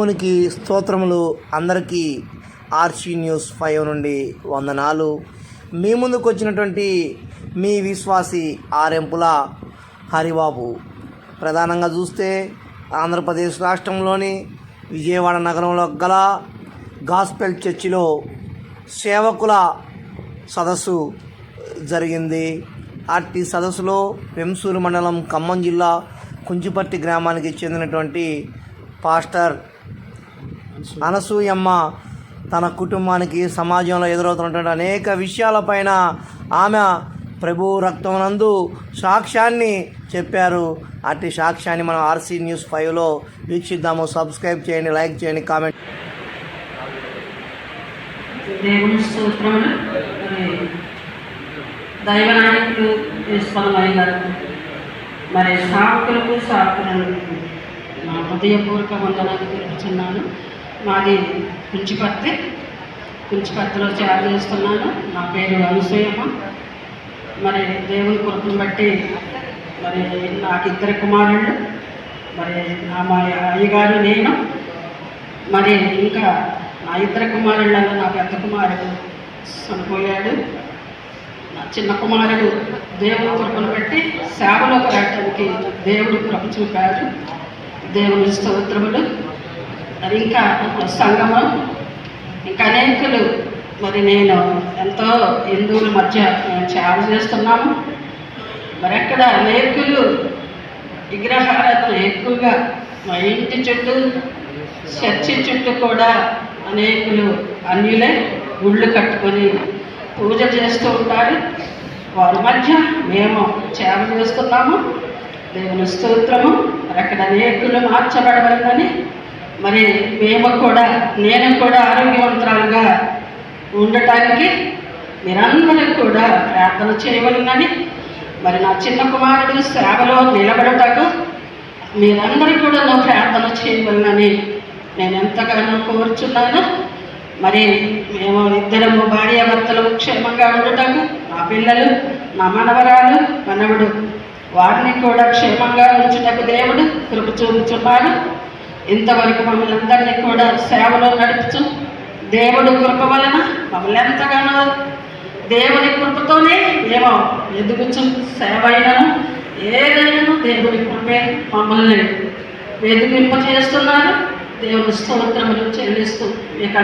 దేవునికి స్తోత్రములు. అందరికీ ఆర్సీ న్యూస్ 5 నుండి వందనాలు. మీ ముందుకు వచ్చినటువంటి మీ విశ్వాసి ఆరెంపుల హరిబాబు. ప్రధానంగా చూస్తే ఆంధ్రప్రదేశ్ రాష్ట్రంలోని విజయవాడ నగరంలో గల గాస్పెల్ చర్చిలో సేవకుల సదస్సు జరిగింది. అట్టి సదస్సులో వెంసూరు మండలం ఖమ్మం జిల్లా కుంచిపర్తి గ్రామానికి చెందినటువంటి పాస్టర్ అనసూయమ్మ తన కుటుంబానికి సమాజంలో ఎదురవుతున్నటువంటి అనేక విషయాలపైన ఆమె ప్రభు రక్తమునందు సాక్ష్యాన్ని చెప్పారు. అట్టి సాక్ష్యాన్ని మనం ఆర్సీ న్యూస్ 5లో వీక్షిద్దాము. సబ్స్క్రైబ్ చేయండి, లైక్ చేయండి, కామెంట్. దేవుని స్తోత్రములు. దైవ నాయకులు ఈశ్వరమయ్య గారు, మరి సాకులకు నా హృదయపూర్వక వందనాలు తెలుపుతున్నాను. మాది కుంచిపర్తిలో సేవ చేస్తున్నాను. నా పేరు అనసూయమ్మ. మరి దేవుని కృపను బట్టి మరి నాకు 2 కుమారుళ్ళు, మరి మా అయ్యగారు, నేను, మరి ఇంకా నా 2 కుమారుళ్ళలో నా పెద్ద కుమారుడు చనిపోయాడు. నా చిన్న కుమారుడు దేవుని కృపను బట్టి సేవలోకి రావడానికి దేవుడు కృప చూపాడు. దేవుని స్తోత్రములు. మరి ఇంకా సంగమం, ఇంకా అనేకులు, మరి నేను ఎంతో హిందువుల మధ్య సేవ చేస్తున్నాము. మరి అక్కడ అనేకులు విగ్రహారాధన ఎక్కువగా మా ఇంటి చుట్టూ, చర్చి చుట్టూ కూడా అనేకులు అన్యులే గుళ్ళు కట్టుకొని పూజ చేస్తూ ఉంటారు. వారి మధ్య మేము సేవ చేస్తున్నాము. దేవుని స్తోత్రము. మరి అక్కడ అనేకులు మార్చబడవలనని, మరి నేను కూడా ఆరోగ్యవంతురాలుగా ఉండటానికి మీరందరూ కూడా ప్రార్థన చేయవలనని, మరి నా చిన్న కుమారుడు సేవలో నిలబడటకు మీరందరూ కూడా ప్రార్థన చేయవలనని నేను ఎంతగానో కోరుచున్నాను. మరి మేము 2 భార్యాభర్తలు క్షేమంగా ఉండటకు, నా పిల్లలు, నా మనవరాలు, మనవడు, వారిని కూడా క్షేమంగా ఉంచుటకు దేవుడు కృప చూపుచున్నాడు. ఇంతవరకు మమ్మల్ని అందరినీ కూడా సేవలో నడుపుచు దేవుడు కృప వలన మమ్మల్ని ఎంతగానో దేవుని కృపతోనే మేము ఎదుగుచు సేవ అయినను ఏదైనా దేవుని కృపే మమ్మల్ని ఎదిగింప చేస్తున్నారు. దేవుని స్తోత్రములు చెల్లిస్తూ